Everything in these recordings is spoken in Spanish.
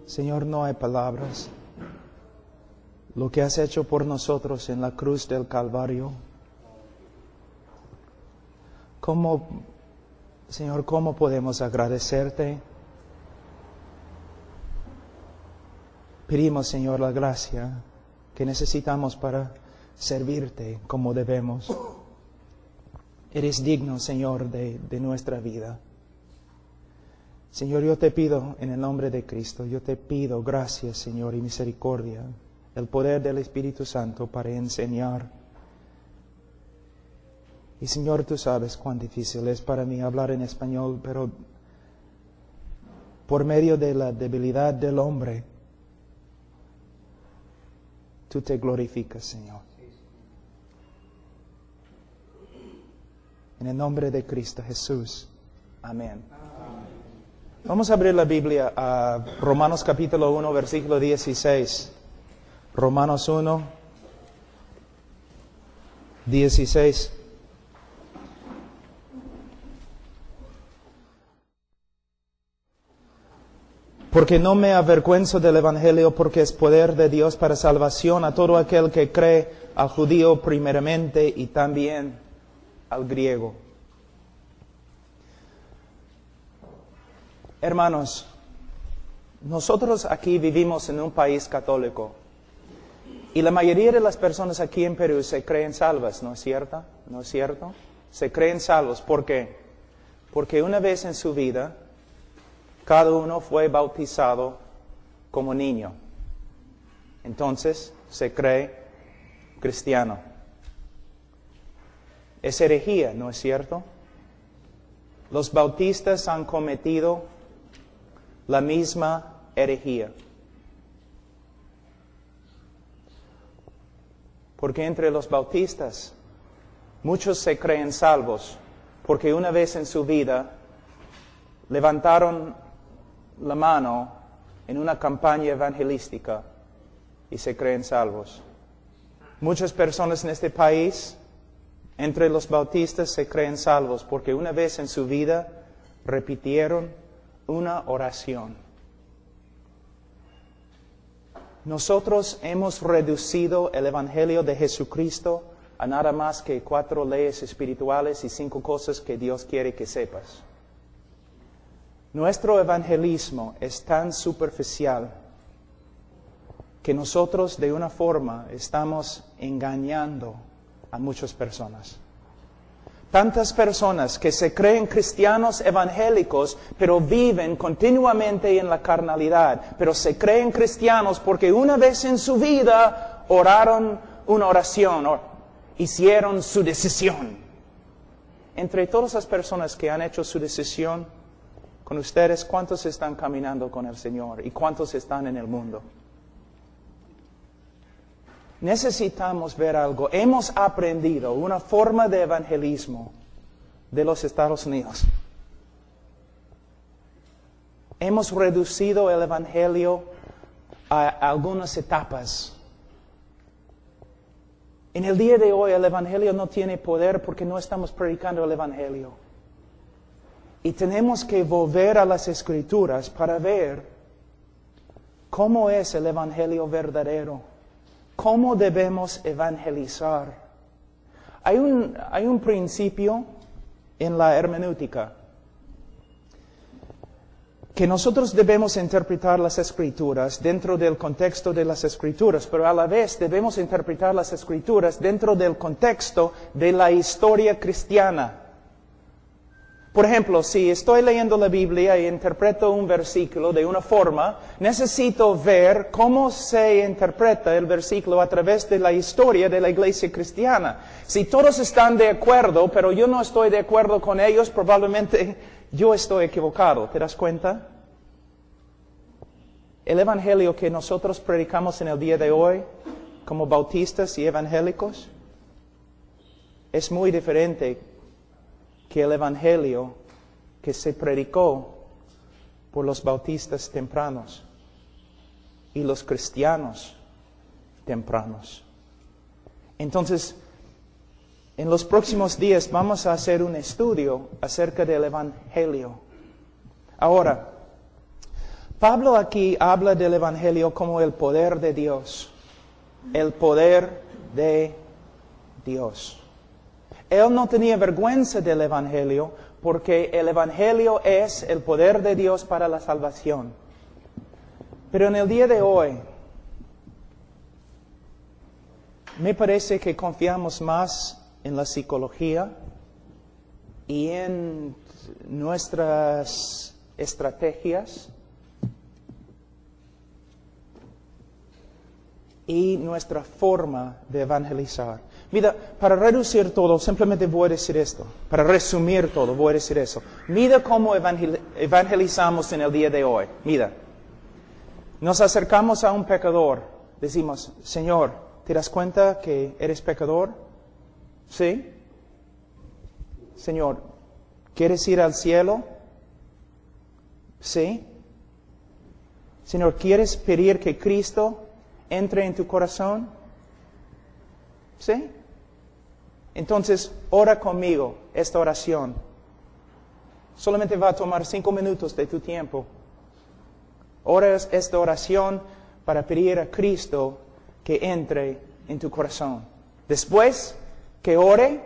Señor, no hay palabras. Lo que has hecho por nosotros en la cruz del Calvario. Señor, ¿cómo podemos agradecerte? Pedimos, Señor, la gracia que necesitamos para servirte como debemos. Eres digno, Señor, de nuestra vida. Señor, yo te pido en el nombre de Cristo, yo te pido gracias, Señor, y misericordia, el poder del Espíritu Santo para enseñar. Y Señor, tú sabes cuán difícil es para mí hablar en español, pero por medio de la debilidad del hombre, tú te glorificas, Señor. En el nombre de Cristo Jesús. Amén. Vamos a abrir la Biblia a Romanos capítulo 1, versículo 16. Romanos 1, 16. Porque no me avergüenzo del Evangelio, porque es poder de Dios para salvación a todo aquel que cree, al judío primeramente y también al griego. Hermanos, nosotros aquí vivimos en un país católico y la mayoría de las personas aquí en Perú se creen salvas, ¿no es cierto? ¿No es cierto? Se creen salvos. ¿Por qué? Porque una vez en su vida, cada uno fue bautizado como niño. Entonces, se cree cristiano. Es herejía, ¿no es cierto? Los bautistas han cometido la misma herejía. Porque entre los bautistas, muchos se creen salvos, porque una vez en su vida levantaron la mano en una campaña evangelística y se creen salvos. Muchas personas en este país, entre los bautistas, se creen salvos porque una vez en su vida repitieron una oración. Nosotros hemos reducido el Evangelio de Jesucristo a nada más que 4 leyes espirituales y 5 cosas que Dios quiere que sepas. Nuestro evangelismo es tan superficial que nosotros de una forma estamos engañando a muchas personas. Tantas personas que se creen cristianos evangélicos, pero viven continuamente en la carnalidad, pero se creen cristianos porque una vez en su vida oraron una oración, o hicieron su decisión. Entre todas las personas que han hecho su decisión con ustedes, ¿cuántos están caminando con el Señor y cuántos están en el mundo? Necesitamos ver algo. Hemos aprendido una forma de evangelismo de los Estados Unidos. Hemos reducido el evangelio a algunas etapas. En el día de hoy el evangelio no tiene poder porque no estamos predicando el evangelio. Y tenemos que volver a las Escrituras para ver cómo es el evangelio verdadero. ¿Cómo debemos evangelizar? Hay un principio en la hermenéutica que nosotros debemos interpretar las Escrituras dentro del contexto de las Escrituras, pero a la vez debemos interpretar las Escrituras dentro del contexto de la historia cristiana. Por ejemplo, si estoy leyendo la Biblia y interpreto un versículo de una forma, necesito ver cómo se interpreta el versículo a través de la historia de la iglesia cristiana. Si todos están de acuerdo, pero yo no estoy de acuerdo con ellos, probablemente yo estoy equivocado. ¿Te das cuenta? El evangelio que nosotros predicamos en el día de hoy, como bautistas y evangélicos, es muy diferente que el evangelio que se predicó por los bautistas tempranos y los cristianos tempranos. Entonces, en los próximos días vamos a hacer un estudio acerca del evangelio. Ahora, Pablo aquí habla del Evangelio como el poder de Dios. El poder de Dios. Él no tenía vergüenza del Evangelio porque el Evangelio es el poder de Dios para la salvación. Pero en el día de hoy, me parece que confiamos más en la psicología y en nuestras estrategias y nuestra forma de evangelizar. Mira, para reducir todo, simplemente voy a decir esto. Para resumir todo, voy a decir eso. Mira cómo evangelizamos en el día de hoy. Mira, nos acercamos a un pecador. Decimos, Señor, ¿te das cuenta que eres pecador? ¿Sí? Señor, ¿quieres ir al cielo? ¿Sí? Señor, ¿quieres pedir que Cristo entre en tu corazón? ¿Sí? Entonces, ora conmigo esta oración. Solamente va a tomar 5 minutos de tu tiempo. Ora esta oración para pedir a Cristo que entre en tu corazón. Después que ore,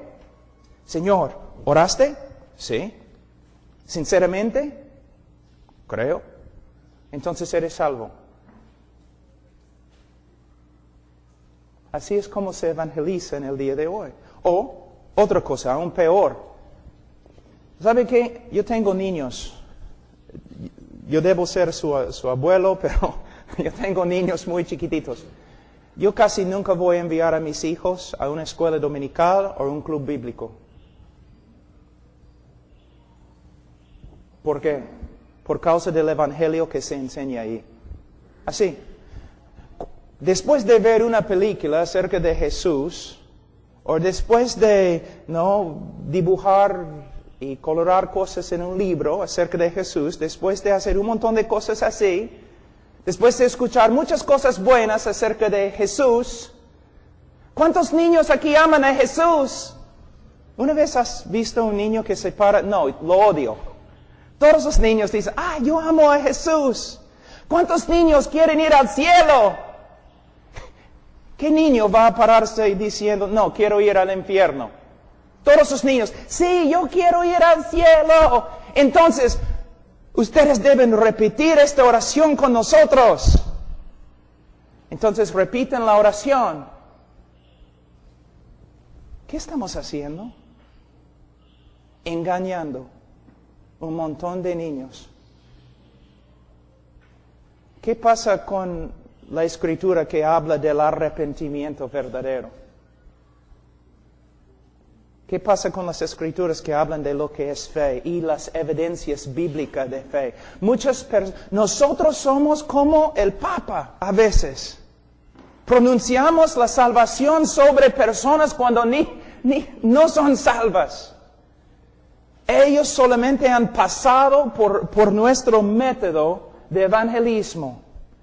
Señor, ¿oraste? Sí. ¿Sinceramente? Creo. Entonces eres salvo. Así es como se evangeliza en el día de hoy. O, otra cosa, aún peor. ¿Sabe qué? Yo tengo niños. Yo debo ser su abuelo, pero yo tengo niños muy chiquititos. Yo casi nunca voy a enviar a mis hijos a una escuela dominical o a un club bíblico. ¿Por qué? Por causa del evangelio que se enseña ahí. Así. Después de ver una película acerca de Jesús, o después de dibujar y colorar cosas en un libro acerca de Jesús, después de hacer un montón de cosas así, después de escuchar muchas cosas buenas acerca de Jesús, ¿cuántos niños aquí aman a Jesús? ¿Una vez has visto un niño que se para? No, lo odio. Todos los niños dicen, yo amo a Jesús. ¿Cuántos niños quieren ir al cielo? ¿Qué niño va a pararse diciendo, no, quiero ir al infierno? Todos los niños, sí, yo quiero ir al cielo. Entonces, ustedes deben repetir esta oración con nosotros. Entonces, repiten la oración. ¿Qué estamos haciendo? Engañando un montón de niños. ¿Qué pasa con la escritura que habla del arrepentimiento verdadero? ¿Qué pasa con las escrituras que hablan de lo que es fe y las evidencias bíblicas de fe? Nosotros somos como el Papa a veces. Pronunciamos la salvación sobre personas cuando no son salvas. Ellos solamente han pasado por nuestro método de evangelismo.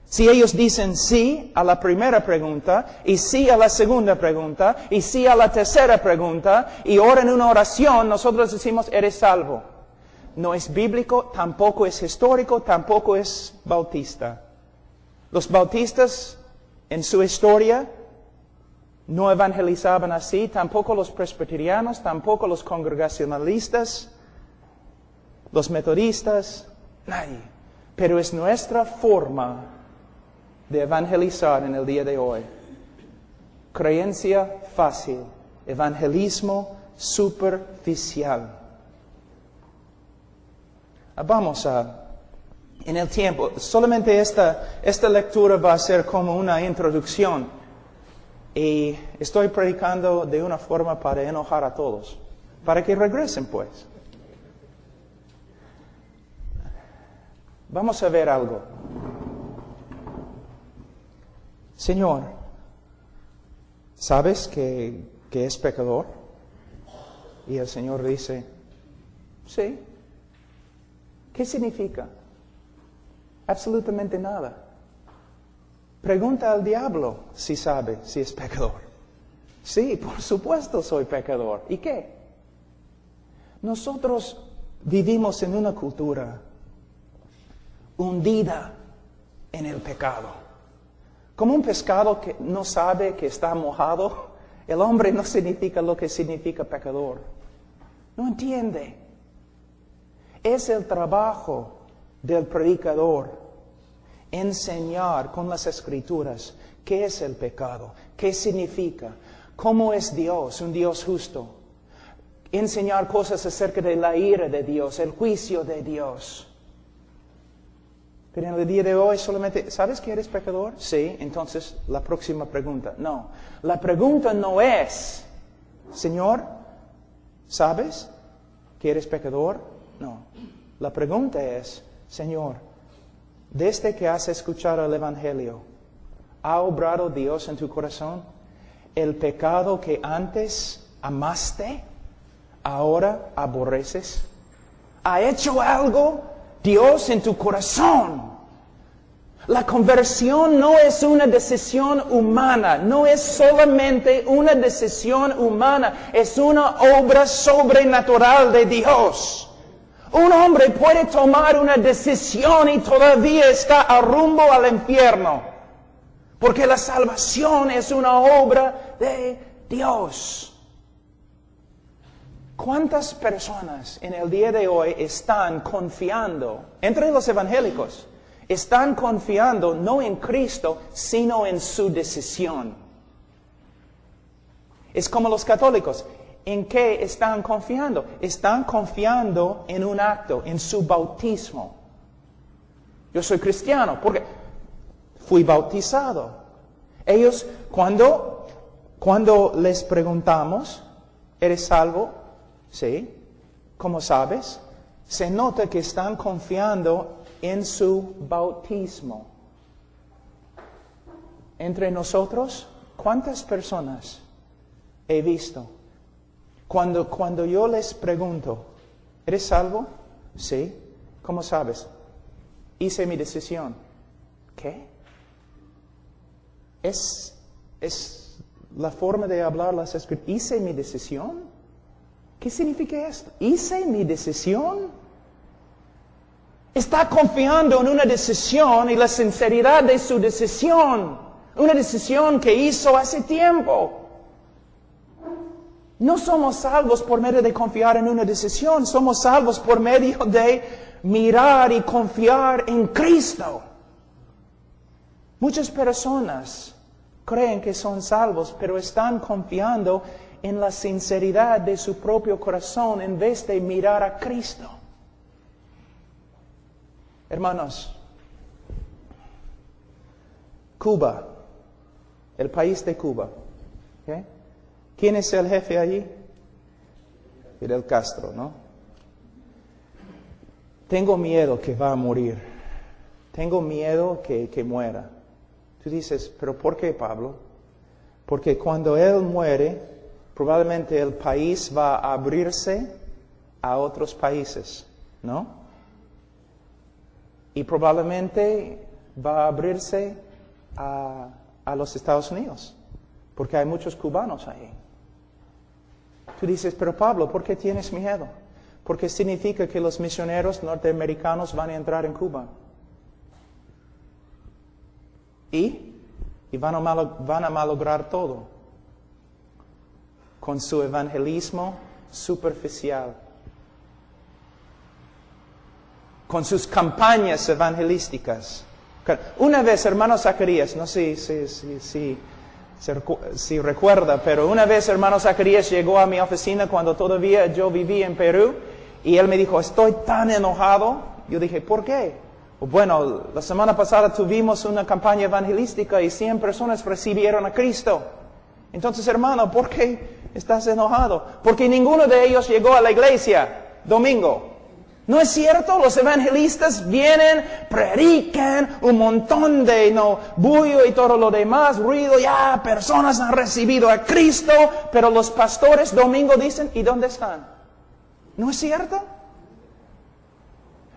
Si ellos dicen sí a la primera pregunta, y sí a la segunda pregunta, y sí a la tercera pregunta, y oran una oración, nosotros decimos, eres salvo. No es bíblico, tampoco es histórico, tampoco es bautista. Los bautistas, en su historia, no evangelizaban así, tampoco los presbiterianos, tampoco los congregacionalistas, los metodistas, nadie. Pero es nuestra forma de evangelizar en el día de hoy. Creencia fácil, evangelismo superficial. Vamos en el tiempo, solamente esta lectura va a ser como una introducción. Y estoy predicando de una forma para enojar a todos, para que regresen pues. Vamos a ver algo. Señor, ¿sabes que es pecador? Y el Señor dice, sí. ¿Qué significa? Absolutamente nada. Pregunta al diablo si sabe si es pecador. Sí, por supuesto soy pecador. ¿Y qué? Nosotros vivimos en una cultura hundida en el pecado. Como un pescado que no sabe que está mojado, el hombre no significa lo que significa pecador. No entiende. Es el trabajo del predicador enseñar con las Escrituras qué es el pecado, qué significa, cómo es Dios, un Dios justo. Enseñar cosas acerca de la ira de Dios, el juicio de Dios. Pero en el día de hoy solamente, ¿sabes que eres pecador? Sí, entonces la próxima pregunta. No, la pregunta no es, Señor, ¿sabes que eres pecador? No, la pregunta es, Señor, desde que has escuchado el Evangelio, ¿ha obrado Dios en tu corazón? ¿El pecado que antes amaste, ahora aborreces? ¿Ha hecho algo Dios en tu corazón? La conversión no es una decisión humana, no es solamente una decisión humana, es una obra sobrenatural de Dios. Un hombre puede tomar una decisión y todavía está a rumbo al infierno, porque la salvación es una obra de Dios. ¿Cuántas personas en el día de hoy están confiando, entre los evangélicos, están confiando no en Cristo, sino en su decisión? Es como los católicos. ¿En qué están confiando? Están confiando en un acto, en su bautismo. Yo soy cristiano porque fui bautizado. Ellos, cuando les preguntamos, ¿eres salvo? Sí. ¿Cómo sabes? Se nota que están confiando en su bautismo. Entre nosotros, ¿cuántas personas he visto? Cuando yo les pregunto, ¿eres salvo? Sí. ¿Cómo sabes? Hice mi decisión. ¿Qué? Es la forma de hablar las Escrituras. ¿Hice mi decisión? ¿Qué significa esto? ¿Hice mi decisión? Está confiando en una decisión y la sinceridad de su decisión. Una decisión que hizo hace tiempo. No somos salvos por medio de confiar en una decisión, somos salvos por medio de mirar y confiar en Cristo. Muchas personas creen que son salvos, pero están confiando en la sinceridad de su propio corazón en vez de mirar a Cristo. Hermanos, Cuba, el país de Cuba, ¿okay? ¿Quién es el jefe allí? Fidel Castro, ¿no? Tengo miedo que va a morir. Tengo miedo que muera. Tú dices, ¿pero por qué, Pablo? Porque cuando él muere, probablemente el país va a abrirse a otros países, ¿no? Y probablemente va a abrirse a los Estados Unidos, porque hay muchos cubanos ahí. Tú dices, pero Pablo, ¿por qué tienes miedo? Porque significa que los misioneros norteamericanos van a entrar en Cuba. Y van a malograr todo con su evangelismo superficial, con sus campañas evangelísticas. Una vez, hermano Zacarías, no sé si recuerda, pero una vez hermano Zacarías llegó a mi oficina cuando todavía yo vivía en Perú y él me dijo, estoy tan enojado. Yo dije, ¿por qué? Bueno, la semana pasada tuvimos una campaña evangelística y 100 personas recibieron a Cristo. Entonces, hermano, ¿por qué estás enojado? Porque ninguno de ellos llegó a la iglesia domingo. ¿No es cierto? Los evangelistas vienen, predican un montón de bullo y todo lo demás, ruido, ya personas han recibido a Cristo, pero los pastores domingo dicen, ¿y dónde están? ¿No es cierto?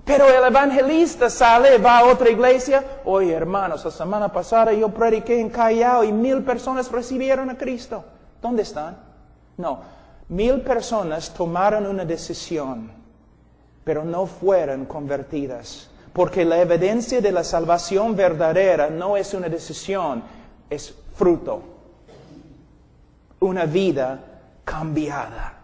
Pero el evangelista sale, va a otra iglesia, oye hermanos, la semana pasada yo prediqué en Callao y 1000 personas recibieron a Cristo. ¿Dónde están? No, 1000 personas tomaron una decisión, pero no fueron convertidas, Porque la evidencia de la salvación verdadera no es una decisión, es fruto. Una vida cambiada.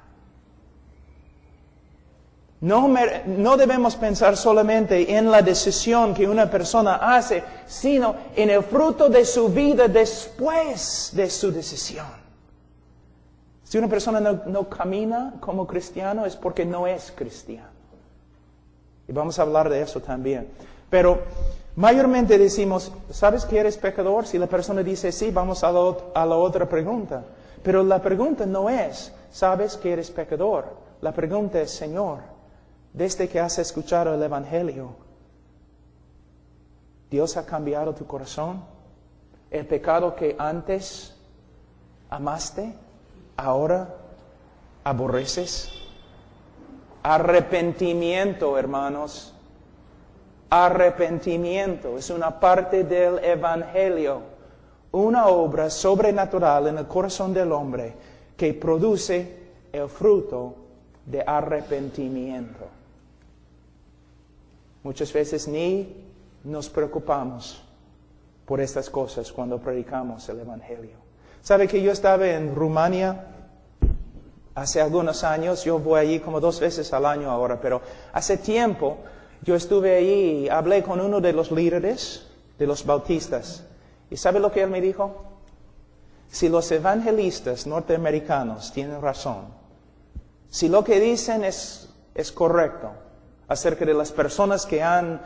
No debemos pensar solamente en la decisión que una persona hace, sino en el fruto de su vida después de su decisión. Si una persona no camina como cristiano es porque no es cristiano. Y vamos a hablar de eso también. Pero mayormente decimos, ¿sabes que eres pecador? Si la persona dice sí, vamos a la otra pregunta. Pero la pregunta no es, ¿sabes que eres pecador? La pregunta es, Señor, desde que has escuchado el Evangelio, ¿Dios ha cambiado tu corazón? ¿El pecado que antes amaste, ahora aborreces? Arrepentimiento, hermanos. Arrepentimiento es una parte del Evangelio, una obra sobrenatural en el corazón del hombre que produce el fruto de arrepentimiento. Muchas veces ni nos preocupamos por estas cosas cuando predicamos el Evangelio. ¿Sabe que yo estaba en Rumania hace algunos años? Yo voy allí como 2 veces al año ahora, pero hace tiempo yo estuve allí y hablé con uno de los líderes de los bautistas. ¿Y sabe lo que él me dijo? Si los evangelistas norteamericanos tienen razón, si lo que dicen es correcto acerca de las personas que han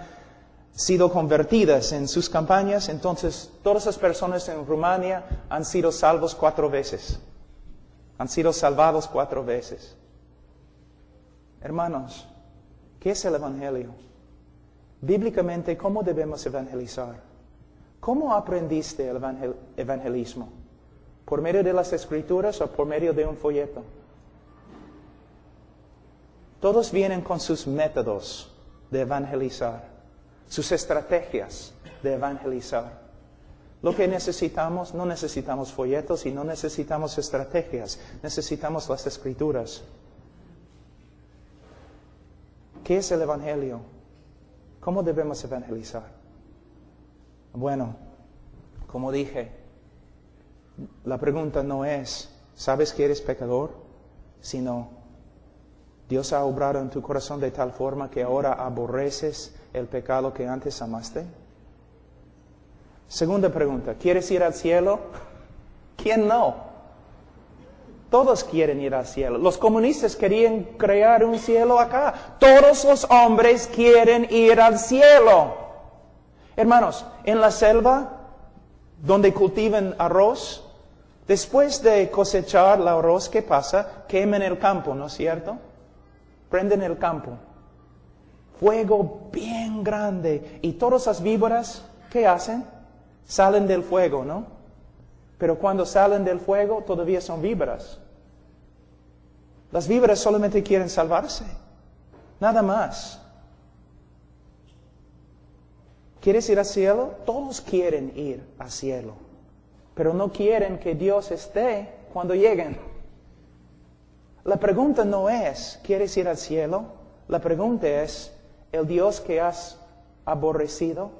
sido convertidas en sus campañas, entonces todas las personas en Rumania han sido salvos 4 veces. Han sido salvados 4 veces. Hermanos, ¿qué es el Evangelio? Bíblicamente, ¿cómo debemos evangelizar? ¿Cómo aprendiste el evangelismo? ¿Por medio de las Escrituras o por medio de un folleto? Todos vienen con sus métodos de evangelizar, sus estrategias de evangelizar. Lo que necesitamos, no necesitamos folletos y no necesitamos estrategias, necesitamos las Escrituras. ¿Qué es el Evangelio? ¿Cómo debemos evangelizar? Bueno, como dije, la pregunta no es, ¿sabes que eres pecador? Sino, ¿Dios ha obrado en tu corazón de tal forma que ahora aborreces el pecado que antes amaste? Segunda pregunta, ¿quieres ir al cielo? ¿Quién no? Todos quieren ir al cielo. Los comunistas querían crear un cielo acá. Todos los hombres quieren ir al cielo. Hermanos, en la selva, donde cultivan arroz, después de cosechar el arroz, ¿qué pasa? Queman el campo, ¿no es cierto? Prenden el campo. Fuego bien grande. Y todas las víboras, ¿qué hacen? Salen del fuego, ¿no? Pero cuando salen del fuego, todavía son víboras. Las víboras solamente quieren salvarse. Nada más. ¿Quieres ir al cielo? Todos quieren ir al cielo. Pero no quieren que Dios esté cuando lleguen. La pregunta no es, ¿quieres ir al cielo? La pregunta es, ¿el Dios que has aborrecido,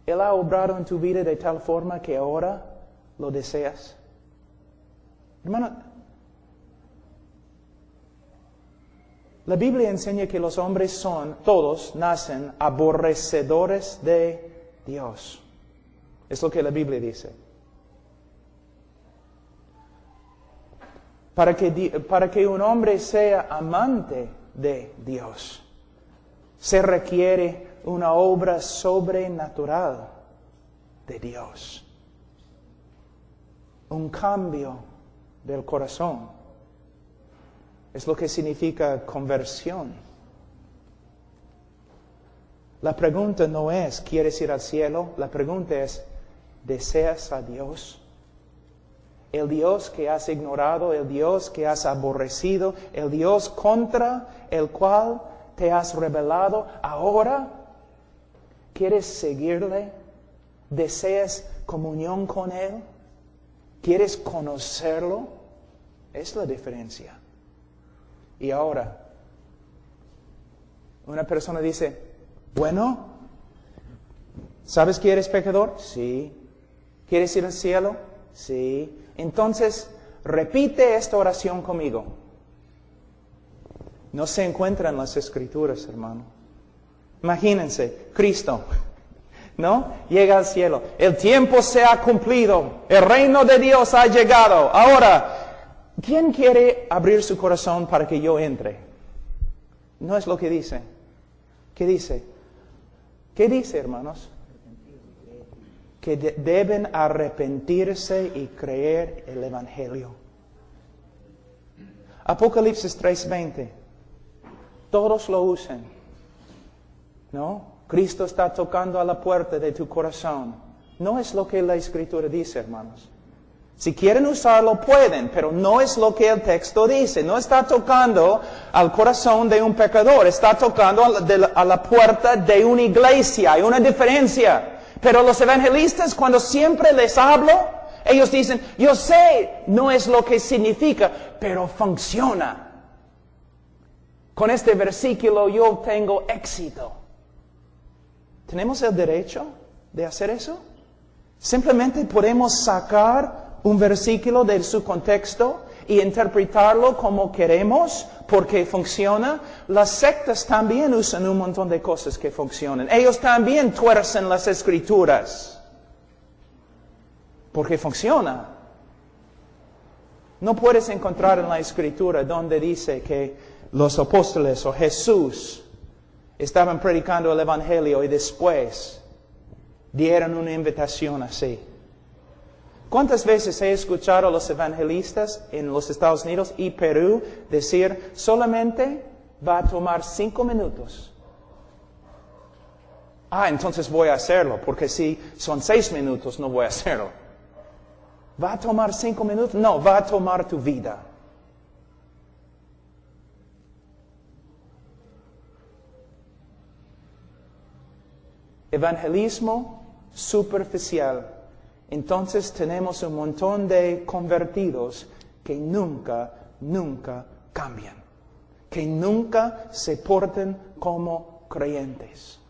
Él ha obrado en tu vida de tal forma que ahora lo deseas? Hermano, la Biblia enseña que los hombres todos nacen aborrecedores de Dios. Es lo que la Biblia dice. Para que un hombre sea amante de Dios, se requiere una obra sobrenatural de Dios. Un cambio del corazón. Es lo que significa conversión. La pregunta no es, ¿quieres ir al cielo? La pregunta es, ¿deseas a Dios? El Dios que has ignorado, el Dios que has aborrecido, el Dios contra el cual te has rebelado, ahora ¿quieres seguirle? ¿Deseas comunión con Él? ¿Quieres conocerlo? Es la diferencia. Y ahora, una persona dice, Bueno, ¿sabes que eres pecador? Sí. ¿Quieres ir al cielo? Sí. Entonces, repite esta oración conmigo. No se encuentra en las Escrituras, hermano. Imagínense, Cristo, ¿no? Llega al cielo. El tiempo se ha cumplido. El reino de Dios ha llegado. Ahora, ¿quién quiere abrir su corazón para que yo entre? No es lo que dice. ¿Qué dice? ¿Qué dice, hermanos? Que deben arrepentirse y creer el Evangelio. Apocalipsis 3:20. Todos lo usan. ¿No? Cristo está tocando a la puerta de tu corazón. No es lo que la Escritura dice, hermanos. Si quieren usarlo, pueden, pero no es lo que el texto dice. No está tocando al corazón de un pecador, está tocando a la puerta de una iglesia. Hay una diferencia. Pero los evangelistas, cuando siempre les hablo, ellos dicen, yo sé, no es lo que significa, pero funciona. Con este versículo yo tengo éxito. ¿Tenemos el derecho de hacer eso? Simplemente podemos sacar un versículo de su contexto y interpretarlo como queremos porque funciona. Las sectas también usan un montón de cosas que funcionan. Ellos también tuercen las Escrituras porque funciona. No puedes encontrar en la Escritura donde dice que los apóstoles o Jesús estaban predicando el Evangelio y después dieron una invitación así. ¿Cuántas veces he escuchado a los evangelistas en los Estados Unidos y Perú decir, solamente va a tomar 5 minutos? Entonces voy a hacerlo, porque si son 6 minutos no voy a hacerlo. ¿Va a tomar 5 minutos? No, va a tomar tu vida. Evangelismo superficial. Entonces tenemos un montón de convertidos que nunca cambian. Que nunca se portan como creyentes.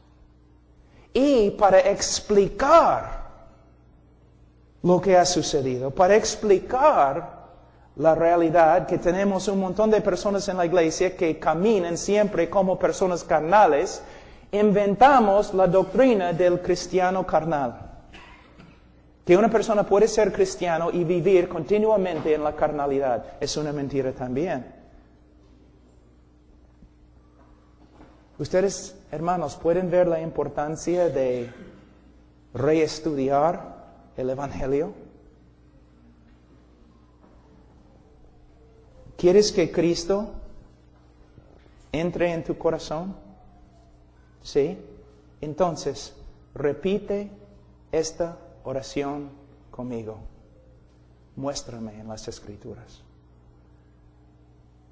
Y para explicar lo que ha sucedido, para explicar la realidad que tenemos un montón de personas en la iglesia que caminan siempre como personas carnales, inventamos la doctrina del cristiano carnal. Que una persona puede ser cristiano y vivir continuamente en la carnalidad. Es una mentira también. Ustedes, hermanos, pueden ver la importancia de reestudiar el Evangelio. ¿Quieres que Cristo entre en tu corazón? ¿Sí? Entonces, repite esta oración conmigo. Muéstrame en las Escrituras.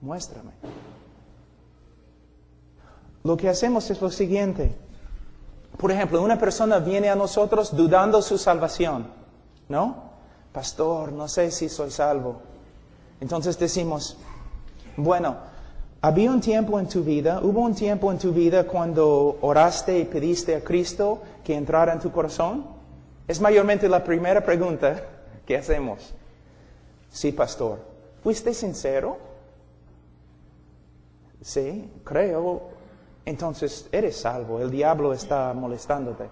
Muéstrame. Lo que hacemos es lo siguiente. Por ejemplo, una persona viene a nosotros dudando su salvación, ¿no? Pastor, no sé si soy salvo. Entonces decimos, bueno, hubo un tiempo en tu vida cuando oraste y pediste a Cristo que entrara en tu corazón. Es mayormente la primera pregunta que hacemos. Sí, pastor. ¿Fuiste sincero? Sí, creo. Entonces, eres salvo. El diablo está molestándote.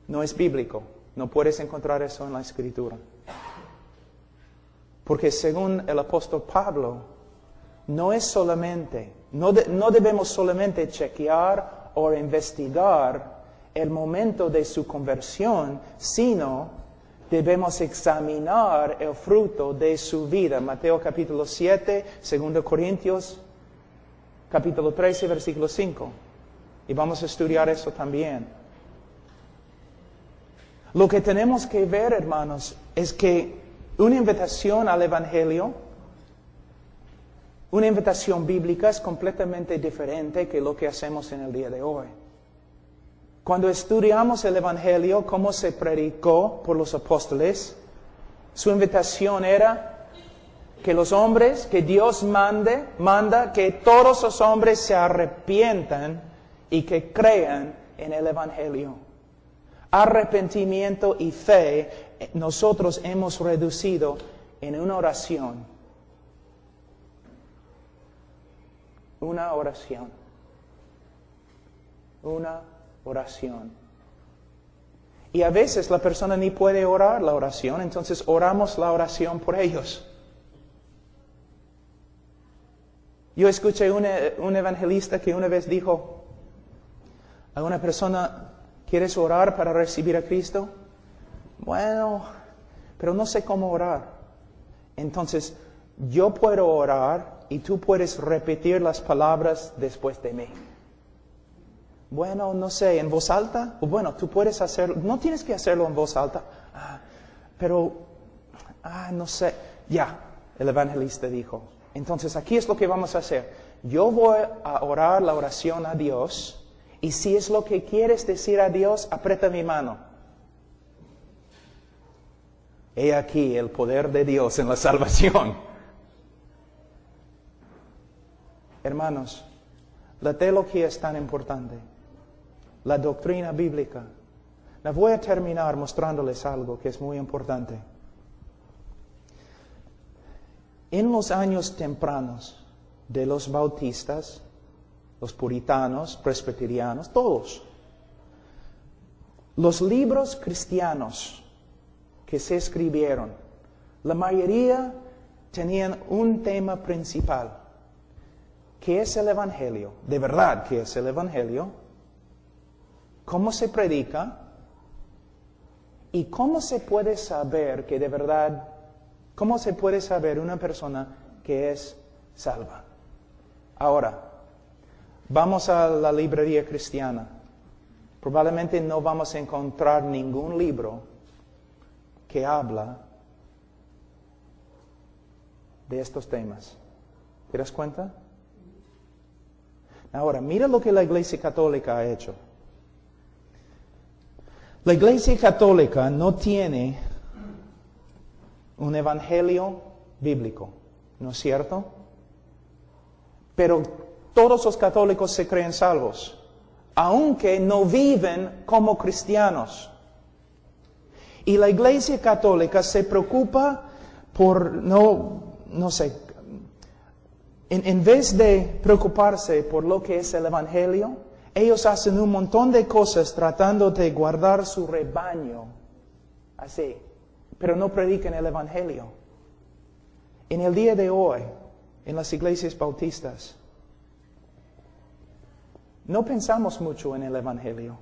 No es bíblico. No puedes encontrar eso en la Escritura. Porque según el apóstol Pablo, no debemos solamente chequear o investigar el momento de su conversión, sino debemos examinar el fruto de su vida. Mateo capítulo 7, 2 Corintios capítulo 13, versículo 5. Y vamos a estudiar eso también. Lo que tenemos que ver, hermanos, es que una invitación al Evangelio, una invitación bíblica es completamente diferente que lo que hacemos en el día de hoy. Cuando estudiamos el Evangelio, cómo se predicó por los apóstoles, su invitación era que los hombres, que Dios manda que todos los hombres se arrepientan y que crean en el Evangelio. Arrepentimiento y fe nosotros hemos reducido en una oración. Una oración. Una oración. Y a veces la persona ni puede orar la oración, entonces oramos la oración por ellos. Yo escuché un evangelista que una vez dijo a una persona: ¿quieres orar para recibir a Cristo? Bueno, pero no sé cómo orar. Entonces, yo puedo orar y tú puedes repetir las palabras después de mí. Bueno, no sé, ¿en voz alta? Bueno, tú puedes hacerlo, no tienes que hacerlo en voz alta. No sé. Ya, el evangelista dijo. Entonces, aquí es lo que vamos a hacer. Yo voy a orar la oración a Dios. Y si es lo que quieres decir a Dios, aprieta mi mano. He aquí el poder de Dios en la salvación. Hermanos, la teología es tan importante. La doctrina bíblica. La voy a terminar mostrándoles algo que es muy importante. En los años tempranos de los bautistas, los puritanos, presbiterianos, todos. Los libros cristianos que se escribieron, la mayoría tenían un tema principal. ¿Qué es el Evangelio? De verdad, ¿qué es el Evangelio? ¿Cómo se predica? ¿Y cómo se puede saber que de verdad, cómo se puede saber una persona que es salva? Ahora, vamos a la librería cristiana. Probablemente no vamos a encontrar ningún libro que habla de estos temas. ¿Te das cuenta? Ahora, mira lo que la Iglesia Católica ha hecho. La Iglesia Católica no tiene un evangelio bíblico, ¿no es cierto? Pero todos los católicos se creen salvos, aunque no viven como cristianos. Y la Iglesia Católica se preocupa por, no sé, en vez de preocuparse por lo que es el Evangelio, ellos hacen un montón de cosas tratando de guardar su rebaño, así, pero no predican el Evangelio. En el día de hoy, en las iglesias bautistas, no pensamos mucho en el Evangelio.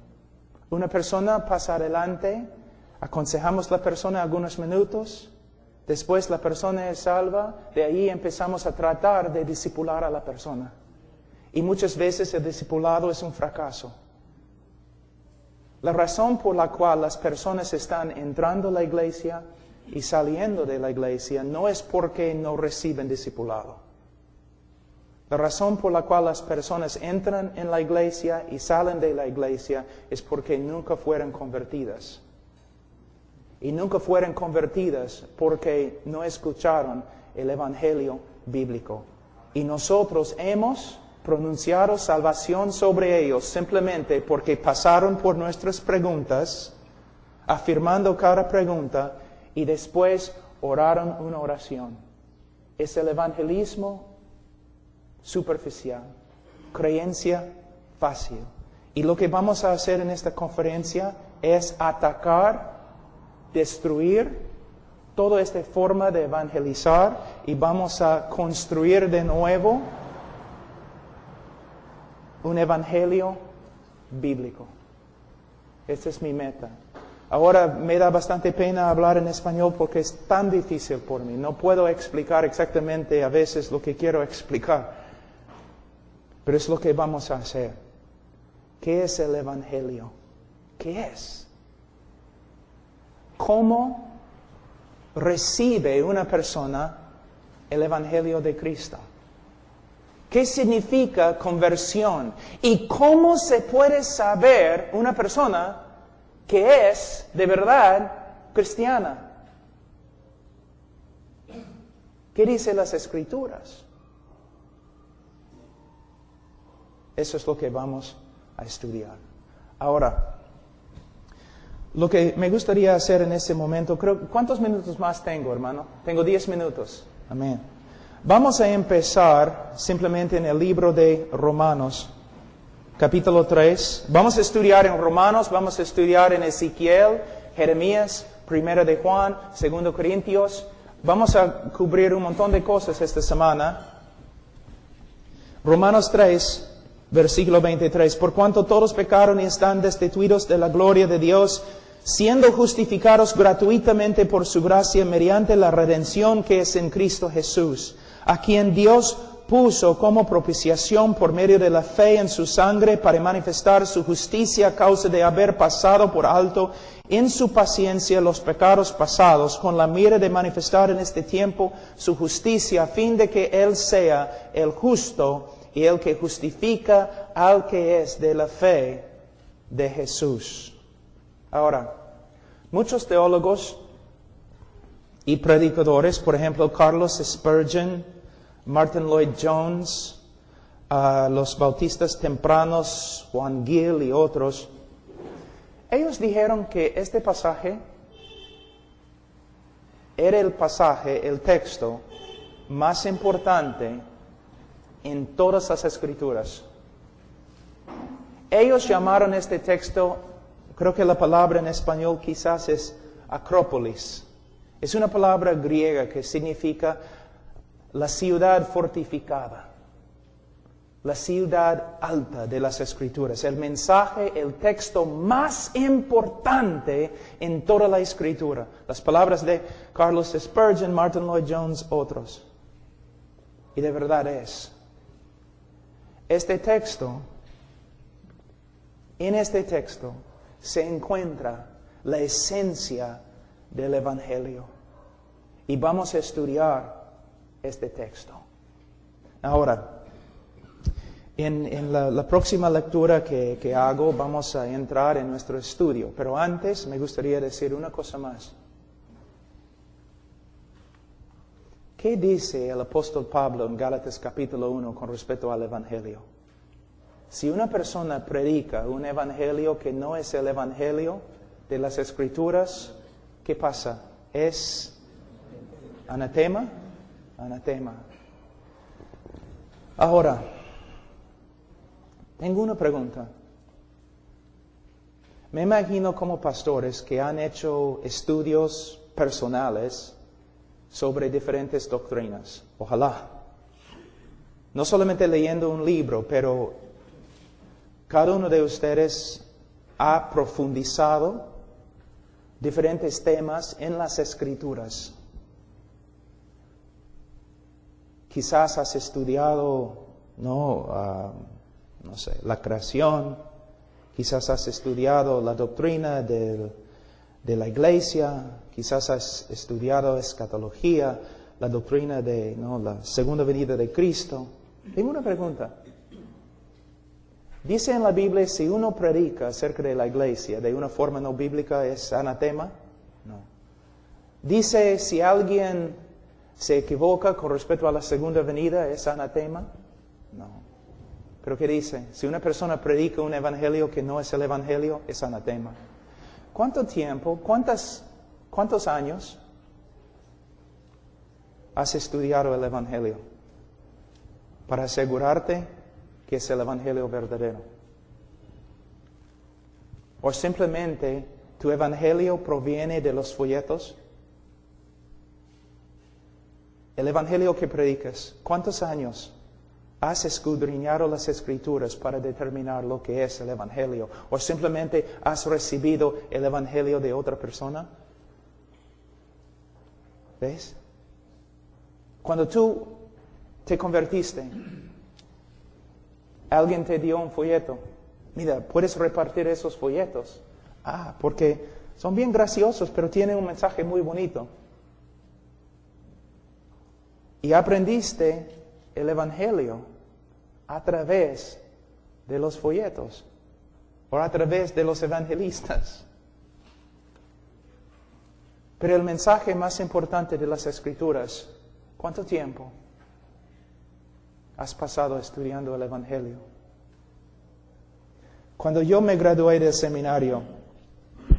Una persona pasa adelante, aconsejamos a la persona algunos minutos, después la persona es salva, de ahí empezamos a tratar de discipular a la persona. Y muchas veces el discipulado es un fracaso. La razón por la cual las personas están entrando a la iglesia y saliendo de la iglesia no es porque no reciben discipulado. La razón por la cual las personas entran en la iglesia y salen de la iglesia es porque nunca fueron convertidas. Y nunca fueron convertidas porque no escucharon el Evangelio bíblico. Y nosotros hemos pronunciado salvación sobre ellos simplemente porque pasaron por nuestras preguntas, afirmando cada pregunta, y después oraron una oración. Es el evangelismo superficial, creencia fácil. Y lo que vamos a hacer en esta conferencia es atacar, destruir toda esta forma de evangelizar y vamos a construir de nuevo un evangelio bíblico. Esta es mi meta. Ahora me da bastante pena hablar en español porque es tan difícil por mí. No puedo explicar exactamente a veces lo que quiero explicar. Pero es lo que vamos a hacer. ¿Qué es el evangelio? ¿Qué es? ¿Cómo recibe una persona el evangelio de Cristo? ¿Qué significa conversión? ¿Y cómo se puede saber una persona que es de verdad cristiana? ¿Qué dicen las Escrituras? Eso es lo que vamos a estudiar. Ahora, lo que me gustaría hacer en este momento, ¿cuántos minutos más tengo, hermano? Tengo 10 minutos. Amén. Vamos a empezar simplemente en el libro de Romanos, capítulo 3. Vamos a estudiar en Romanos, vamos a estudiar en Ezequiel, Jeremías, Primera de Juan, 2 Corintios. Vamos a cubrir un montón de cosas esta semana. Romanos 3, versículo 23. Por cuanto todos pecaron y están destituidos de la gloria de Dios, siendo justificados gratuitamente por su gracia mediante la redención que es en Cristo Jesús, a quien Dios puso como propiciación por medio de la fe en su sangre para manifestar su justicia a causa de haber pasado por alto en su paciencia los pecados pasados, con la mira de manifestar en este tiempo su justicia, a fin de que Él sea el justo y el que justifica al que es de la fe de Jesús. Ahora, muchos teólogos y predicadores, por ejemplo, Carlos Spurgeon, Martin Lloyd Jones, los bautistas tempranos, Juan Gill y otros, ellos dijeron que este pasaje era el texto más importante en todas las Escrituras. Ellos llamaron este texto, creo que la palabra en español quizás es Acrópolis. Es una palabra griega que significa la ciudad fortificada, la ciudad alta de las Escrituras. El mensaje, el texto más importante en toda la Escritura. Las palabras de Carlos Spurgeon, Martin Lloyd Jones, otros. Y de verdad es. Este texto, en este texto, se encuentra la esencia del Evangelio. Y vamos a estudiar este texto. Ahora, en la próxima lectura que hago, vamos a entrar en nuestro estudio. Pero antes me gustaría decir una cosa más. ¿Qué dice el apóstol Pablo en Gálatas capítulo 1 con respecto al Evangelio? Si una persona predica un Evangelio que no es el Evangelio de las Escrituras, ¿qué pasa? ¿Es anatema? Anatema. Ahora, tengo una pregunta. Me imagino como pastores que han hecho estudios personales sobre diferentes doctrinas. Ojalá. No solamente leyendo un libro, pero cada uno de ustedes ha profundizado diferentes temas en las Escrituras. Quizás has estudiado, no sé, la creación. Quizás has estudiado la doctrina de la iglesia. Quizás has estudiado escatología, la doctrina de la segunda venida de Cristo. Tengo una pregunta. ¿Dice en la Biblia si uno predica acerca de la iglesia de una forma no bíblica es anatema? No. ¿Dice si alguien se equivoca con respecto a la segunda venida es anatema? No. ¿Pero qué dice? Si una persona predica un evangelio que no es el evangelio, es anatema. ¿Cuánto tiempo, cuántos años has estudiado el evangelio para asegurarte que es el evangelio verdadero? ¿O simplemente tu evangelio proviene de los folletos? El evangelio que predicas, ¿cuántos años has escudriñado las Escrituras para determinar lo que es el evangelio? ¿O simplemente has recibido el evangelio de otra persona? ¿Ves? Cuando tú te convertiste, alguien te dio un folleto. Mira, puedes repartir esos folletos. Porque son bien graciosos, pero tienen un mensaje muy bonito. Y aprendiste el evangelio a través de los folletos o a través de los evangelistas. Pero el mensaje más importante de las Escrituras, ¿cuánto tiempo has pasado estudiando el evangelio? Cuando yo me gradué del seminario,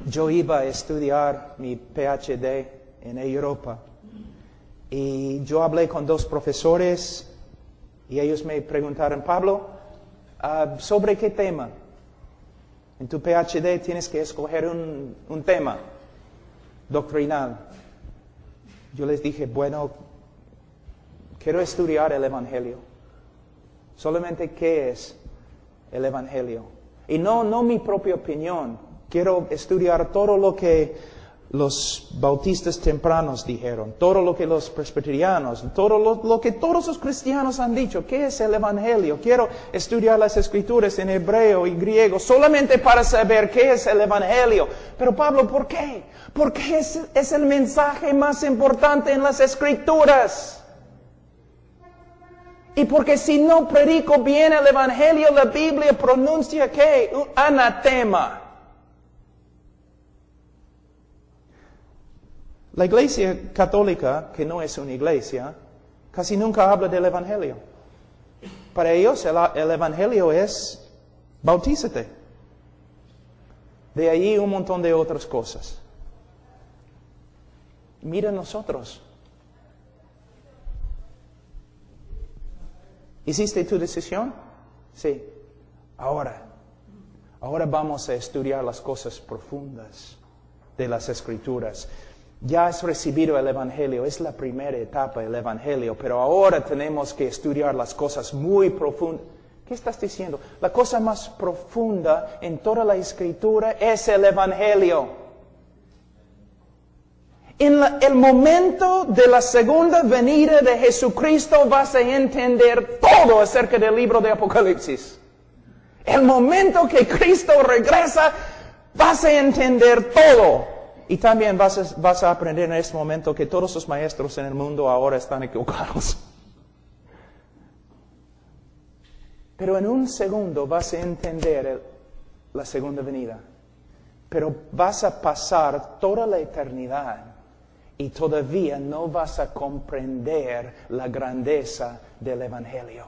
yo iba a estudiar mi PhD en Europa. Y yo hablé con 2 profesores y ellos me preguntaron, Pablo, ¿sobre qué tema? En tu PhD tienes que escoger un tema doctrinal. Yo les dije, bueno, quiero estudiar el Evangelio. Solamente qué es el Evangelio. Y no mi propia opinión. Quiero estudiar todo lo que los bautistas tempranos dijeron, todo lo que los presbiterianos, todo lo que todos los cristianos han dicho. ¿Qué es el Evangelio? Quiero estudiar las Escrituras en hebreo y griego solamente para saber qué es el Evangelio. Pero Pablo, ¿por qué? Porque es el mensaje más importante en las Escrituras. Y porque si no predico bien el Evangelio, la Biblia pronuncia ¿qué? Un anatema. La Iglesia Católica, que no es una iglesia, casi nunca habla del Evangelio. Para ellos el Evangelio es bautízate. De ahí un montón de otras cosas. Mira nosotros. ¿Hiciste tu decisión? Sí. Ahora vamos a estudiar las cosas profundas de las Escrituras. Ya has recibido el Evangelio, es la primera etapa del Evangelio, pero ahora tenemos que estudiar las cosas muy profundas. ¿Qué estás diciendo? La cosa más profunda en toda la Escritura es el Evangelio. En el momento de la segunda venida de Jesucristo vas a entender todo acerca del libro de Apocalipsis. El momento que Cristo regresa, vas a entender todo. Y también vas a aprender en este momento que todos los maestros en el mundo ahora están equivocados. Pero en un segundo vas a entender la segunda venida. Pero vas a pasar toda la eternidad y todavía no vas a comprender la grandeza del Evangelio.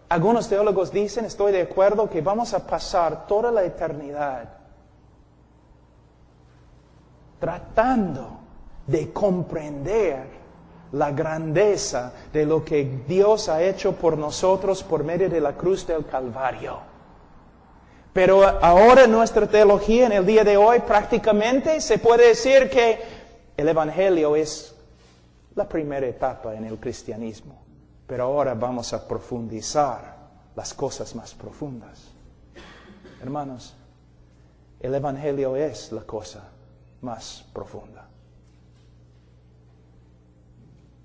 Algunos teólogos dicen, estoy de acuerdo, que vamos a pasar toda la eternidad tratando de comprender la grandeza de lo que Dios ha hecho por nosotros por medio de la cruz del Calvario. Pero ahora nuestra teología en el día de hoy prácticamente se puede decir que el Evangelio es la primera etapa en el cristianismo. Pero ahora vamos a profundizar las cosas más profundas. Hermanos, el Evangelio es la cosa más profunda.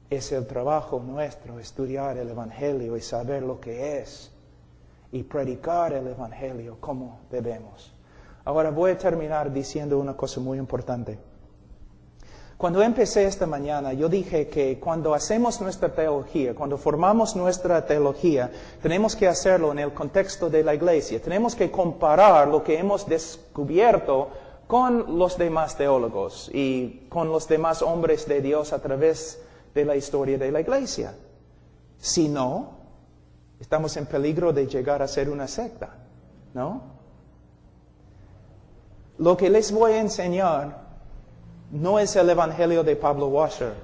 Es el trabajo nuestro estudiar el Evangelio y saber lo que es y predicar el Evangelio como debemos. Ahora voy a terminar diciendo una cosa muy importante. Cuando empecé esta mañana, yo dije que cuando hacemos nuestra teología, cuando formamos nuestra teología, tenemos que hacerlo en el contexto de la iglesia. Tenemos que comparar lo que hemos descubierto con los demás teólogos y con los demás hombres de Dios a través de la historia de la iglesia. Si no, estamos en peligro de llegar a ser una secta, ¿no? Lo que les voy a enseñar no es el Evangelio de Pablo Washer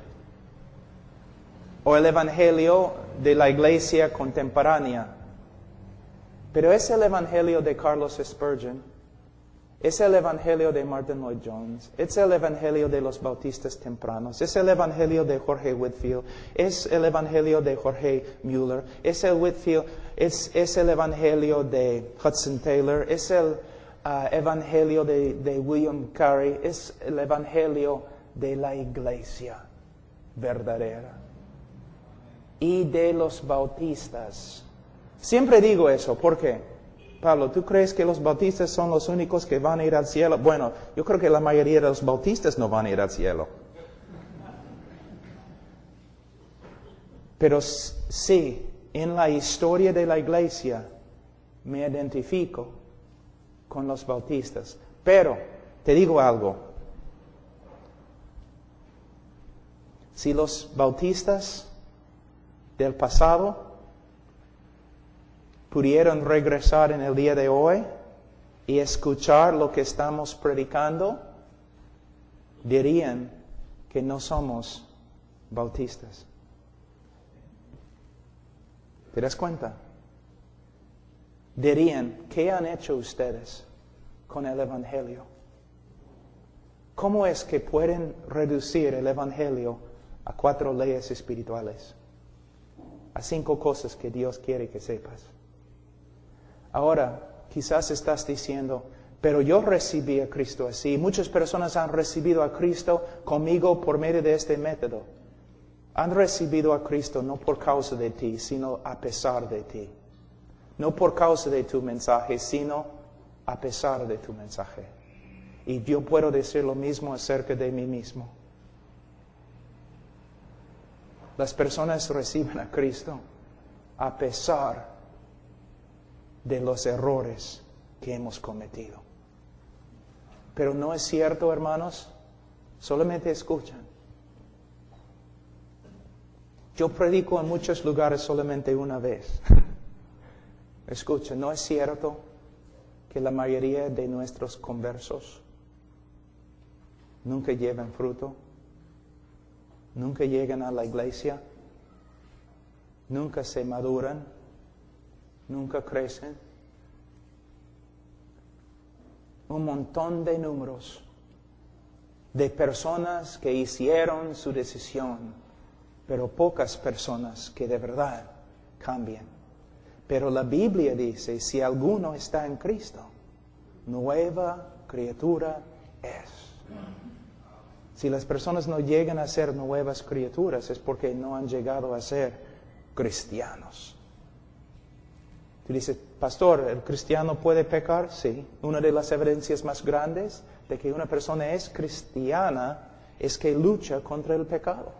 o el Evangelio de la iglesia contemporánea, pero es el Evangelio de Carlos Spurgeon. Es el Evangelio de Martin Lloyd Jones, es el Evangelio de los bautistas tempranos, es el Evangelio de Jorge Whitefield, es el Evangelio de Jorge Mueller, es el Evangelio de Hudson Taylor, es el Evangelio de William Carey, es el Evangelio de la iglesia verdadera y de los bautistas. Siempre digo eso, ¿por qué? Pablo, ¿tú crees que los bautistas son los únicos que van a ir al cielo? Bueno, yo creo que la mayoría de los bautistas no van a ir al cielo. Pero sí, en la historia de la iglesia me identifico con los bautistas. Pero, te digo algo. Si los bautistas del pasado pudieran regresar en el día de hoy y escuchar lo que estamos predicando, dirían que no somos bautistas. ¿Te das cuenta? Dirían, ¿qué han hecho ustedes con el Evangelio? ¿Cómo es que pueden reducir el Evangelio a 4 leyes espirituales? A 5 cosas que Dios quiere que sepas. Ahora, quizás estás diciendo, pero yo recibí a Cristo así. Muchas personas han recibido a Cristo conmigo por medio de este método. Han recibido a Cristo no por causa de ti, sino a pesar de ti. No por causa de tu mensaje, sino a pesar de tu mensaje. Y yo puedo decir lo mismo acerca de mí mismo. Las personas reciben a Cristo a pesar de los errores que hemos cometido. Pero no es cierto, hermanos, solamente escuchan. Yo predico en muchos lugares solamente una vez. Escucha, ¿no es cierto que la mayoría de nuestros conversos nunca llevan fruto? Nunca llegan a la iglesia, nunca se maduran, nunca crecen? Un montón de números de personas que hicieron su decisión, pero pocas personas que de verdad cambian. Pero la Biblia dice, si alguno está en Cristo, nueva criatura es. Si las personas no llegan a ser nuevas criaturas, es porque no han llegado a ser cristianos. Tú dices, pastor, ¿el cristiano puede pecar? Sí. Una de las evidencias más grandes de que una persona es cristiana es que lucha contra el pecado.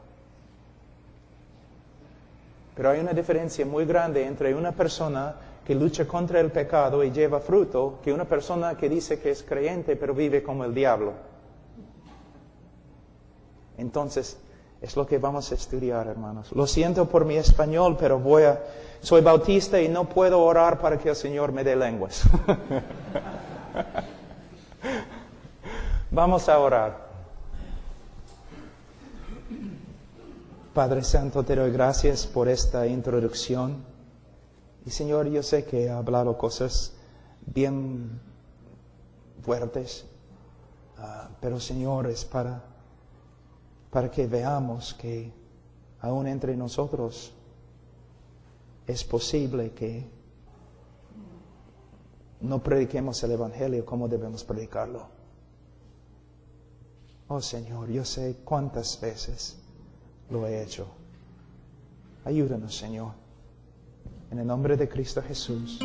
Pero hay una diferencia muy grande entre una persona que lucha contra el pecado y lleva fruto, que una persona que dice que es creyente pero vive como el diablo. Entonces, es lo que vamos a estudiar, hermanos. Lo siento por mi español, pero soy bautista y no puedo orar para que el Señor me dé lenguas. Vamos a orar. Padre Santo, te doy gracias por esta introducción. Y Señor, yo sé que he hablado cosas bien fuertes, pero Señor, es para que veamos que aún entre nosotros es posible que no prediquemos el Evangelio como debemos predicarlo. Oh Señor, yo sé cuántas veces lo he hecho. Ayúdanos, Señor. En el nombre de Cristo Jesús.